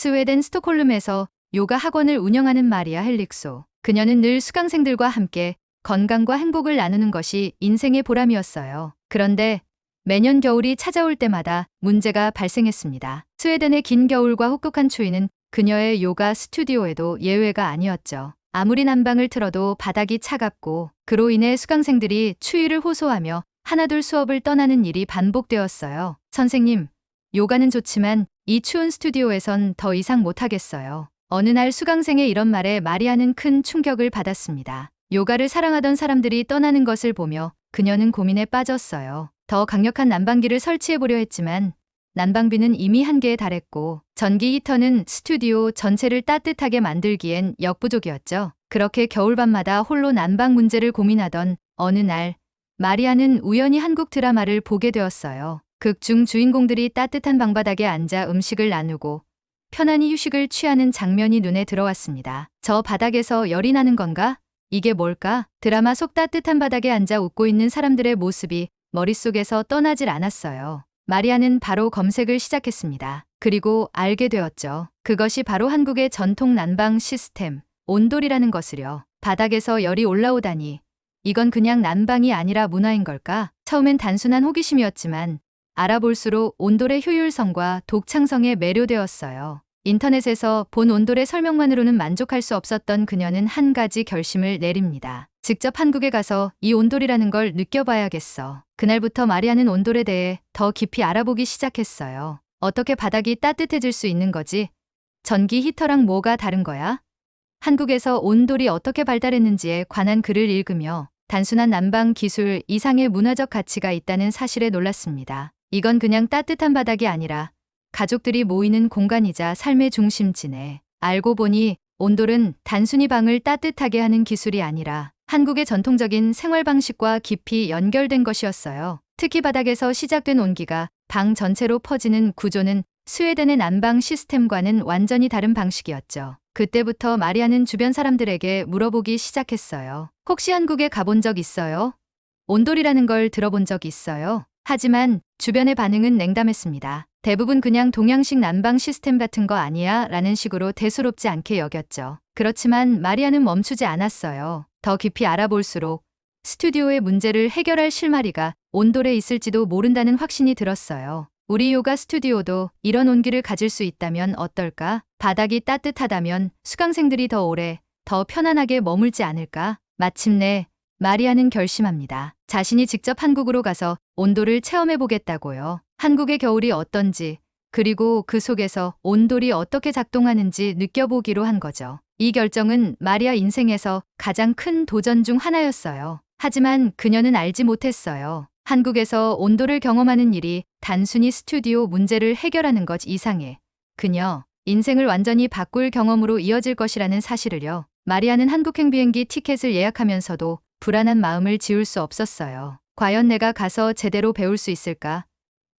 스웨덴 스톡홀름에서 요가 학원을 운영하는 마리아 헬릭소. 그녀는 늘 수강생들과 함께 건강과 행복을 나누는 것이 인생의 보람이었어요. 그런데 매년 겨울이 찾아올 때마다 문제가 발생했습니다. 스웨덴의 긴 겨울과 혹독한 추위는 그녀의 요가 스튜디오에도 예외가 아니었죠. 아무리 난방을 틀어도 바닥이 차갑고 그로 인해 수강생들이 추위를 호소하며 하나둘 수업을 떠나는 일이 반복되었어요. 선생님, 요가는 좋지만 이 추운 스튜디오에선 더 이상 못하겠어요. 어느 날 수강생의 이런 말에 마리아는 큰 충격을 받았습니다. 요가를 사랑하던 사람들이 떠나는 것을 보며 그녀는 고민에 빠졌어요. 더 강력한 난방기를 설치해보려 했지만 난방비는 이미 한계에 달했고 전기 히터는 스튜디오 전체를 따뜻하게 만들기엔 역부족이었죠. 그렇게 겨울밤마다 홀로 난방 문제를 고민하던 어느 날 마리아는 우연히 한국 드라마를 보게 되었어요. 극 중 주인공들이 따뜻한 방바닥에 앉아 음식을 나누고 편안히 휴식을 취하는 장면이 눈에 들어왔습니다. 저 바닥에서 열이 나는 건가? 이게 뭘까? 드라마 속 따뜻한 바닥에 앉아 웃고 있는 사람들의 모습이 머릿속에서 떠나질 않았어요. 마리아는 바로 검색을 시작했습니다. 그리고 알게 되었죠. 그것이 바로 한국의 전통 난방 시스템, 온돌이라는 것을요. 바닥에서 열이 올라오다니. 이건 그냥 난방이 아니라 문화인 걸까? 처음엔 단순한 호기심이었지만 알아볼수록 온돌의 효율성과 독창성에 매료되었어요. 인터넷에서 본 온돌의 설명만으로는 만족할 수 없었던 그녀는 한 가지 결심을 내립니다. 직접 한국에 가서 이 온돌이라는 걸 느껴봐야겠어. 그날부터 마리아는 온돌에 대해 더 깊이 알아보기 시작했어요. 어떻게 바닥이 따뜻해질 수 있는 거지? 전기 히터랑 뭐가 다른 거야? 한국에서 온돌이 어떻게 발달했는지에 관한 글을 읽으며 단순한 난방 기술 이상의 문화적 가치가 있다는 사실에 놀랐습니다. 이건 그냥 따뜻한 바닥이 아니라 가족들이 모이는 공간이자 삶의 중심지네. 알고 보니 온돌은 단순히 방을 따뜻하게 하는 기술이 아니라 한국의 전통적인 생활 방식과 깊이 연결된 것이었어요. 특히 바닥에서 시작된 온기가 방 전체로 퍼지는 구조는 스웨덴의 난방 시스템과는 완전히 다른 방식이었죠. 그때부터 마리아는 주변 사람들에게 물어보기 시작했어요. 혹시 한국에 가본 적 있어요? 온돌이라는 걸 들어본 적 있어요? 하지만 주변의 반응은 냉담했습니다. 대부분 그냥 동양식 난방 시스템 같은 거 아니야? 라는 식으로 대수롭지 않게 여겼죠. 그렇지만 마리아는 멈추지 않았어요. 더 깊이 알아볼수록 스튜디오의 문제를 해결할 실마리가 온돌에 있을지도 모른다는 확신이 들었어요. 우리 요가 스튜디오도 이런 온기를 가질 수 있다면 어떨까? 바닥이 따뜻하다면 수강생들이 더 오래, 더 편안하게 머물지 않을까? 마침내 마리아는 결심합니다. 자신이 직접 한국으로 가서 온돌을 체험해보겠다고요. 한국의 겨울이 어떤지, 그리고 그 속에서 온돌이 어떻게 작동하는지 느껴보기로 한 거죠. 이 결정은 마리아 인생에서 가장 큰 도전 중 하나였어요. 하지만 그녀는 알지 못했어요. 한국에서 온돌을 경험하는 일이 단순히 스튜디오 문제를 해결하는 것 이상의 그녀 인생을 완전히 바꿀 경험으로 이어질 것이라는 사실을요. 마리아는 한국행 비행기 티켓을 예약하면서도 불안한 마음을 지울 수 없었어요. 과연 내가 가서 제대로 배울 수 있을까?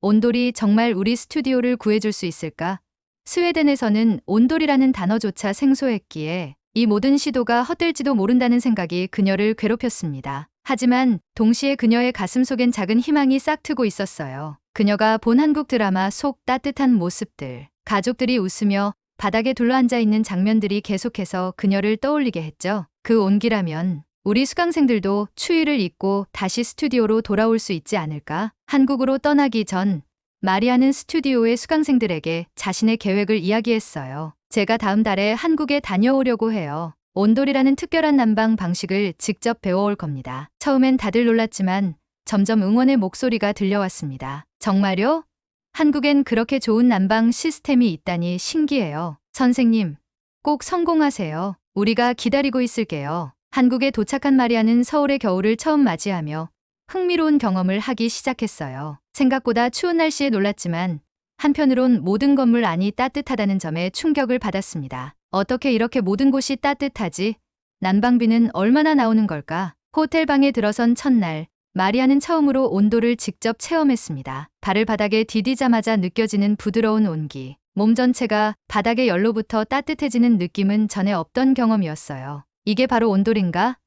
온돌이 정말 우리 스튜디오를 구해줄 수 있을까? 스웨덴에서는 온돌이라는 단어조차 생소했기에 이 모든 시도가 헛될지도 모른다는 생각이 그녀를 괴롭혔습니다. 하지만 동시에 그녀의 가슴속엔 작은 희망이 싹트고 있었어요. 그녀가 본 한국 드라마 속 따뜻한 모습들, 가족들이 웃으며 바닥에 둘러앉아 있는 장면들이 계속해서 그녀를 떠올리게 했죠. 그 온기라면 우리 수강생들도 추위를 잊고 다시 스튜디오로 돌아올 수 있지 않을까? 한국으로 떠나기 전 마리아는 스튜디오의 수강생들에게 자신의 계획을 이야기했어요. 제가 다음 달에 한국에 다녀오려고 해요. 온돌이라는 특별한 난방 방식을 직접 배워올 겁니다. 처음엔 다들 놀랐지만 점점 응원의 목소리가 들려왔습니다. 정말요? 한국엔 그렇게 좋은 난방 시스템이 있다니 신기해요. 선생님, 꼭 성공하세요. 우리가 기다리고 있을게요. 한국에 도착한 마리아는 서울의 겨울을 처음 맞이하며 흥미로운 경험을 하기 시작했어요. 생각보다 추운 날씨에 놀랐지만 한편으론 모든 건물 안이 따뜻하다는 점에 충격을 받았습니다. 어떻게 이렇게 모든 곳이 따뜻하지? 난방비는 얼마나 나오는 걸까? 호텔 방에 들어선 첫날, 마리아는 처음으로 온도를 직접 체험했습니다. 발을 바닥에 디디자마자 느껴지는 부드러운 온기, 몸 전체가 바닥의 열로부터 따뜻해지는 느낌은 전에 없던 경험이었어요. 이게 바로 온돌인가?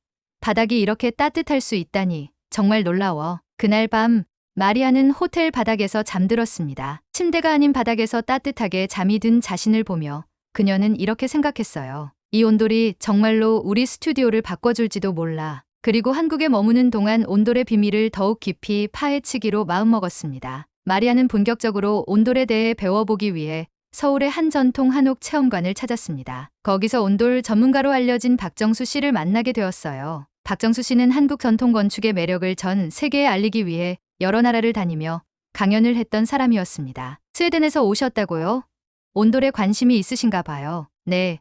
바닥이 이렇게 따뜻할 수 있다니 정말 놀라워. 그날 밤 마리아는 호텔 바닥에서 잠들었습니다. 침대가 아닌 바닥에서 따뜻하게 잠이 든 자신을 보며 그녀는 이렇게 생각했어요. 이 온돌이 정말로 우리 스튜디오를 바꿔줄지도 몰라. 그리고 한국에 머무는 동안 온돌의 비밀을 더욱 깊이 파헤치기로 마음먹었습니다. 마리아는 본격적으로 온돌에 대해 배워보기 위해 서울의 한 전통 한옥 체험관을 찾았습니다. 거기서 온돌 전문가로 알려진 박정수 씨를 만나게 되었어요. 박정수 씨는 한국 전통 건축의 매력을 전 세계에 알리기 위해 여러 나라를 다니며 강연을 했던 사람이었습니다. 스웨덴에서 오셨다고요? 온돌에 관심이 있으신가 봐요. 네.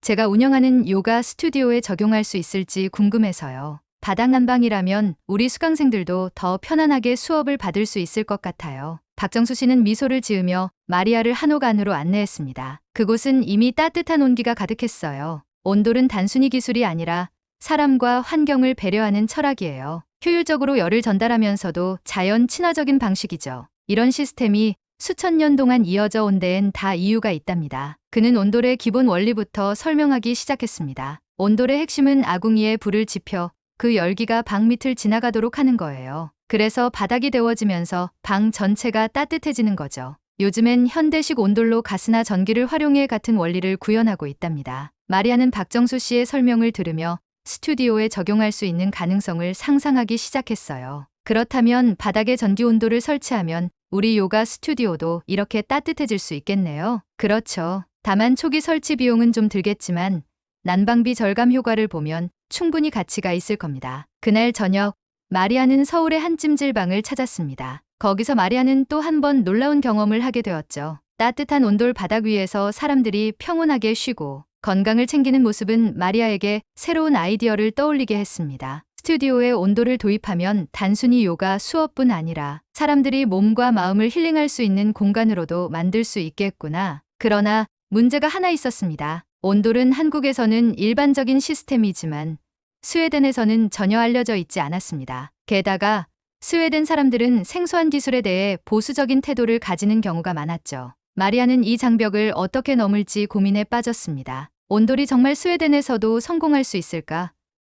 제가 운영하는 요가 스튜디오에 적용할 수 있을지 궁금해서요. 바닥 난방이라면 우리 수강생들도 더 편안하게 수업을 받을 수 있을 것 같아요. 박정수 씨는 미소를 지으며 마리아를 한옥 안으로 안내했습니다. 그곳은 이미 따뜻한 온기가 가득했어요. 온돌은 단순히 기술이 아니라 사람과 환경을 배려하는 철학이에요. 효율적으로 열을 전달하면서도 자연 친화적인 방식이죠. 이런 시스템이 수천 년 동안 이어져 온 데엔 다 이유가 있답니다. 그는 온돌의 기본 원리부터 설명하기 시작했습니다. 온돌의 핵심은 아궁이에 불을 지펴 그 열기가 방 밑을 지나가도록 하는 거예요. 그래서 바닥이 데워지면서 방 전체가 따뜻해지는 거죠. 요즘엔 현대식 온돌로 가스나 전기를 활용해 같은 원리를 구현하고 있답니다. 마리아는 박정수 씨의 설명을 들으며 스튜디오에 적용할 수 있는 가능성을 상상하기 시작했어요. 그렇다면 바닥에 전기 온돌을 설치하면 우리 요가 스튜디오도 이렇게 따뜻해질 수 있겠네요. 그렇죠. 다만 초기 설치 비용은 좀 들겠지만 난방비 절감 효과를 보면 충분히 가치가 있을 겁니다. 그날 저녁 마리아는 서울의 한 찜질방을 찾았습니다. 거기서 마리아는 또 한 번 놀라운 경험을 하게 되었죠. 따뜻한 온돌 바닥 위에서 사람들이 평온하게 쉬고 건강을 챙기는 모습은 마리아에게 새로운 아이디어를 떠올리게 했습니다. 스튜디오에 온돌을 도입하면 단순히 요가 수업뿐 아니라 사람들이 몸과 마음을 힐링할 수 있는 공간으로도 만들 수 있겠구나. 그러나 문제가 하나 있었습니다. 온돌은 한국에서는 일반적인 시스템이지만 스웨덴에서는 전혀 알려져 있지 않았습니다. 게다가 스웨덴 사람들은 생소한 기술에 대해 보수적인 태도를 가지는 경우가 많았죠. 마리아는 이 장벽을 어떻게 넘을지 고민에 빠졌습니다. 온돌이 정말 스웨덴에서도 성공할 수 있을까?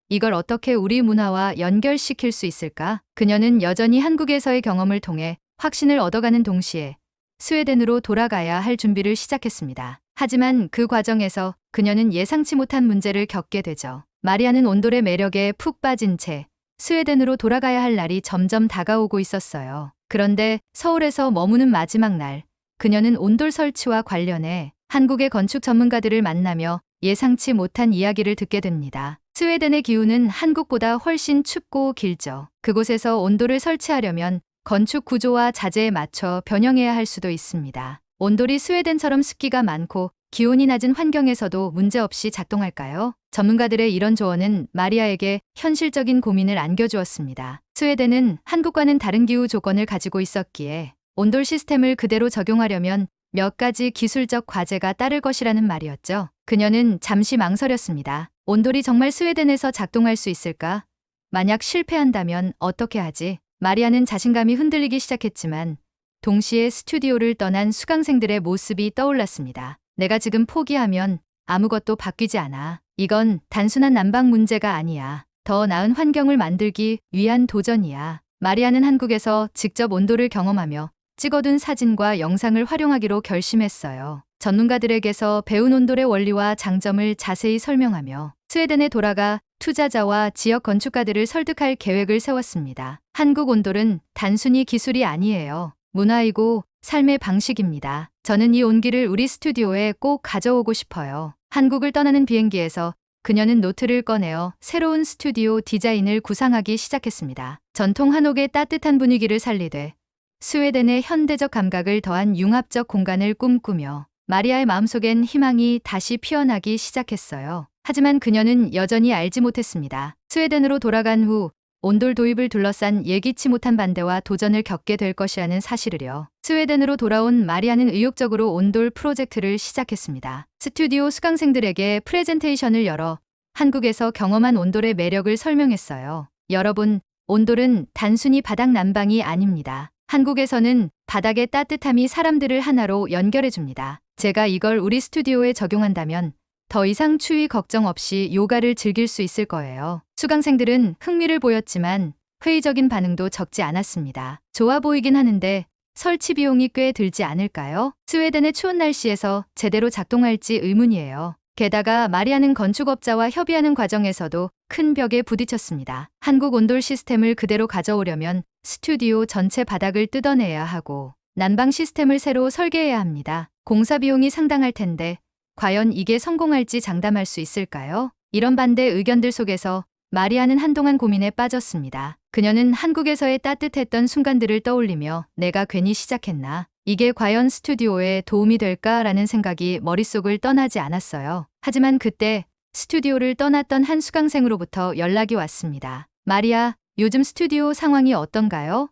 이걸 어떻게 우리 문화와 연결시킬 수 있을까? 그녀는 여전히 한국에서의 경험을 통해 확신을 얻어가는 동시에 스웨덴으로 돌아가야 할 준비를 시작했습니다. 하지만 그 과정에서 그녀는 예상치 못한 문제를 겪게 되죠. 마리아는 온돌의 매력에 푹 빠진 채 스웨덴으로 돌아가야 할 날이 점점 다가오고 있었어요. 그런데 서울에서 머무는 마지막 날, 그녀는 온돌 설치와 관련해 한국의 건축 전문가들을 만나며 예상치 못한 이야기를 듣게 됩니다. 스웨덴의 기후는 한국보다 훨씬 춥고 길죠. 그곳에서 온돌을 설치하려면 건축 구조와 자재에 맞춰 변형해야 할 수도 있습니다. 온돌이 스웨덴처럼 습기가 많고 기온이 낮은 환경에서도 문제없이 작동할까요? 전문가들의 이런 조언은 마리아에게 현실적인 고민을 안겨주었습니다. 스웨덴은 한국과는 다른 기후 조건을 가지고 있었기에 온돌 시스템을 그대로 적용하려면 몇 가지 기술적 과제가 따를 것이라는 말이었죠. 그녀는 잠시 망설였습니다. 온돌이 정말 스웨덴에서 작동할 수 있을까? 만약 실패한다면 어떻게 하지? 마리아는 자신감이 흔들리기 시작했지만 동시에 스튜디오를 떠난 수강생들의 모습이 떠올랐습니다. 내가 지금 포기하면 아무것도 바뀌지 않아. 이건 단순한 난방 문제가 아니야. 더 나은 환경을 만들기 위한 도전이야. 마리아는 한국에서 직접 온돌을 경험하며 찍어둔 사진과 영상을 활용하기로 결심했어요. 전문가들에게서 배운 온돌의 원리와 장점을 자세히 설명하며 스웨덴에 돌아가 투자자와 지역 건축가들을 설득할 계획을 세웠습니다. 한국 온돌은 단순히 기술이 아니에요. 문화이고 삶의 방식입니다. 저는 이 온기를 우리 스튜디오에 꼭 가져오고 싶어요. 한국을 떠나는 비행기에서 그녀는 노트를 꺼내어 새로운 스튜디오 디자인을 구상하기 시작했습니다. 전통 한옥의 따뜻한 분위기를 살리되 스웨덴의 현대적 감각을 더한 융합적 공간을 꿈꾸며 마리아의 마음속엔 희망이 다시 피어나기 시작했어요. 하지만 그녀는 여전히 알지 못했습니다. 스웨덴으로 돌아간 후 온돌 도입을 둘러싼 예기치 못한 반대와 도전을 겪게 될 것이라는 사실을요. 스웨덴으로 돌아온 마리아는 의욕적으로 온돌 프로젝트를 시작했습니다. 스튜디오 수강생들에게 프레젠테이션을 열어 한국에서 경험한 온돌의 매력을 설명했어요. 여러분, 온돌은 단순히 바닥 난방이 아닙니다. 한국에서는 바닥의 따뜻함이 사람들을 하나로 연결해줍니다. 제가 이걸 우리 스튜디오에 적용한다면 더 이상 추위 걱정 없이 요가를 즐길 수 있을 거예요. 수강생들은 흥미를 보였지만 회의적인 반응도 적지 않았습니다. 좋아 보이긴 하는데 설치 비용이 꽤 들지 않을까요? 스웨덴의 추운 날씨에서 제대로 작동할지 의문이에요. 게다가 마리아는 건축업자와 협의하는 과정에서도 큰 벽에 부딪혔습니다. 한국 온돌 시스템을 그대로 가져오려면 스튜디오 전체 바닥을 뜯어내야 하고 난방 시스템을 새로 설계해야 합니다. 공사 비용이 상당할 텐데 과연 이게 성공할지 장담할 수 있을까요? 이런 반대 의견들 속에서 마리아는 한동안 고민에 빠졌습니다. 그녀는 한국에서의 따뜻했던 순간들을 떠올리며 내가 괜히 시작했나? 이게 과연 스튜디오에 도움이 될까라는 생각이 머릿속을 떠나지 않았어요. 하지만 그때 스튜디오를 떠났던 한 수강생으로부터 연락이 왔습니다. 마리아, 요즘 스튜디오 상황이 어떤가요?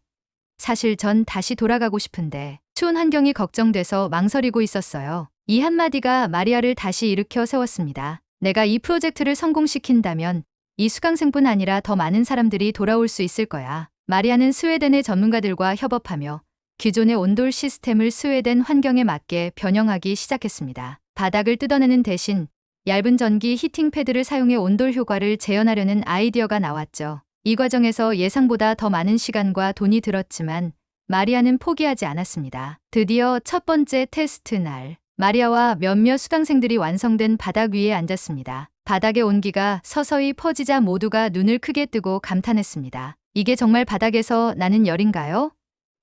사실 전 다시 돌아가고 싶은데 추운 환경이 걱정돼서 망설이고 있었어요. 이 한마디가 마리아를 다시 일으켜 세웠습니다. 내가 이 프로젝트를 성공시킨다면 이 수강생뿐 아니라 더 많은 사람들이 돌아올 수 있을 거야. 마리아는 스웨덴의 전문가들과 협업하며 기존의 온돌 시스템을 스웨덴 환경에 맞게 변형하기 시작했습니다. 바닥을 뜯어내는 대신 얇은 전기 히팅 패드를 사용해 온돌 효과를 재현하려는 아이디어가 나왔죠. 이 과정에서 예상보다 더 많은 시간과 돈이 들었지만 마리아는 포기하지 않았습니다. 드디어 첫 번째 테스트 날, 마리아와 몇몇 수강생들이 완성된 바닥 위에 앉았습니다. 바닥의 온기가 서서히 퍼지자 모두가 눈을 크게 뜨고 감탄했습니다. 이게 정말 바닥에서 나는 열인가요?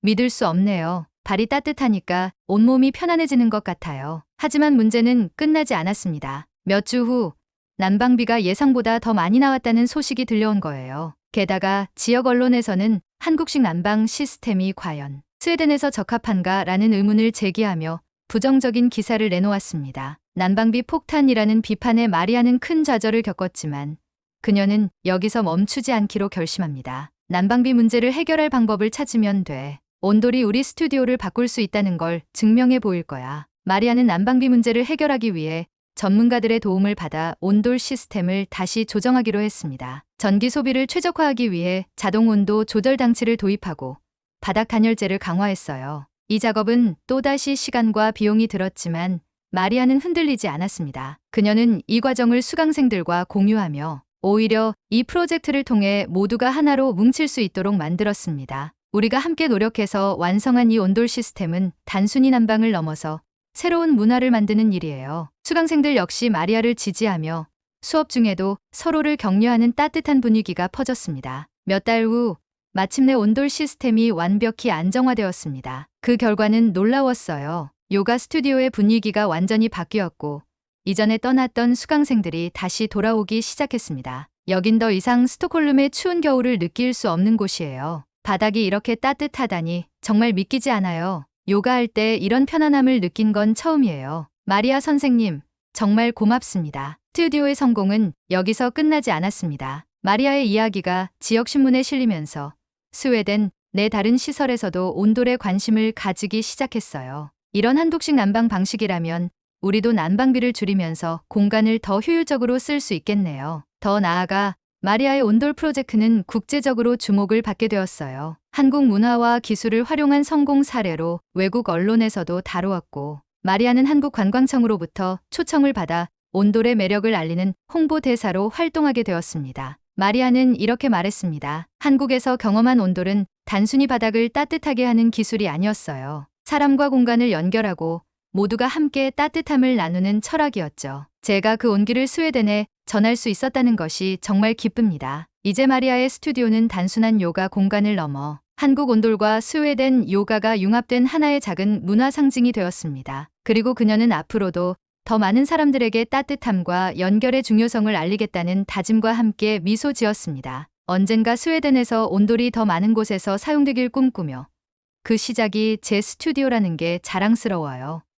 믿을 수 없네요. 발이 따뜻하니까 온몸이 편안해지는 것 같아요. 하지만 문제는 끝나지 않았습니다. 몇 주 후 난방비가 예상보다 더 많이 나왔다는 소식이 들려온 거예요. 게다가 지역 언론에서는 한국식 난방 시스템이 과연 스웨덴에서 적합한가라는 의문을 제기하며 부정적인 기사를 내놓았습니다. 난방비 폭탄이라는 비판에 마리아는 큰 좌절을 겪었지만 그녀는 여기서 멈추지 않기로 결심합니다. 난방비 문제를 해결할 방법을 찾으면 돼. 온돌이 우리 스튜디오를 바꿀 수 있다는 걸 증명해 보일 거야. 마리아는 난방비 문제를 해결하기 위해 전문가들의 도움을 받아 온돌 시스템을 다시 조정하기로 했습니다. 전기 소비를 최적화하기 위해 자동 온도 조절 장치를 도입하고 바닥 단열재를 강화했어요. 이 작업은 또다시 시간과 비용이 들었지만 마리아는 흔들리지 않았습니다. 그녀는 이 과정을 수강생들과 공유하며 오히려 이 프로젝트를 통해 모두가 하나로 뭉칠 수 있도록 만들었습니다. 우리가 함께 노력해서 완성한 이 온돌 시스템은 단순히 난방을 넘어서 새로운 문화를 만드는 일이에요. 수강생들 역시 마리아를 지지하며 수업 중에도 서로를 격려하는 따뜻한 분위기가 퍼졌습니다. 몇 달 후 마침내 온돌 시스템이 완벽히 안정화되었습니다. 그 결과는 놀라웠어요. 요가 스튜디오의 분위기가 완전히 바뀌었고 이전에 떠났던 수강생들이 다시 돌아오기 시작했습니다. 여긴 더 이상 스톡홀름의 추운 겨울을 느낄 수 없는 곳이에요. 바닥이 이렇게 따뜻하다니 정말 믿기지 않아요. 요가할 때 이런 편안함을 느낀 건 처음이에요. 마리아 선생님, 정말 고맙습니다. 스튜디오의 성공은 여기서 끝나지 않았습니다. 마리아의 이야기가 지역신문에 실리면서 스웨덴 내 다른 시설에서도 온돌에 관심을 가지기 시작했어요. 이런 한국식 난방 방식이라면 우리도 난방비를 줄이면서 공간을 더 효율적으로 쓸 수 있겠네요. 더 나아가 마리아의 온돌 프로젝트는 국제적으로 주목을 받게 되었어요. 한국 문화와 기술을 활용한 성공 사례로 외국 언론에서도 다루었고 마리아는 한국관광청으로부터 초청을 받아 온돌의 매력을 알리는 홍보대사로 활동하게 되었습니다. 마리아는 이렇게 말했습니다. 한국에서 경험한 온돌은 단순히 바닥을 따뜻하게 하는 기술이 아니었어요. 사람과 공간을 연결하고 모두가 함께 따뜻함을 나누는 철학이었죠. 제가 그 온기를 스웨덴에 전할 수 있었다는 것이 정말 기쁩니다. 이제 마리아의 스튜디오는 단순한 요가 공간을 넘어 한국 온돌과 스웨덴 요가가 융합된 하나의 작은 문화 상징이 되었습니다. 그리고 그녀는 앞으로도 더 많은 사람들에게 따뜻함과 연결의 중요성을 알리겠다는 다짐과 함께 미소 지었습니다. 언젠가 스웨덴에서 온돌이 더 많은 곳에서 사용되길 꿈꾸며 그 시작이 제 스튜디오라는 게 자랑스러워요.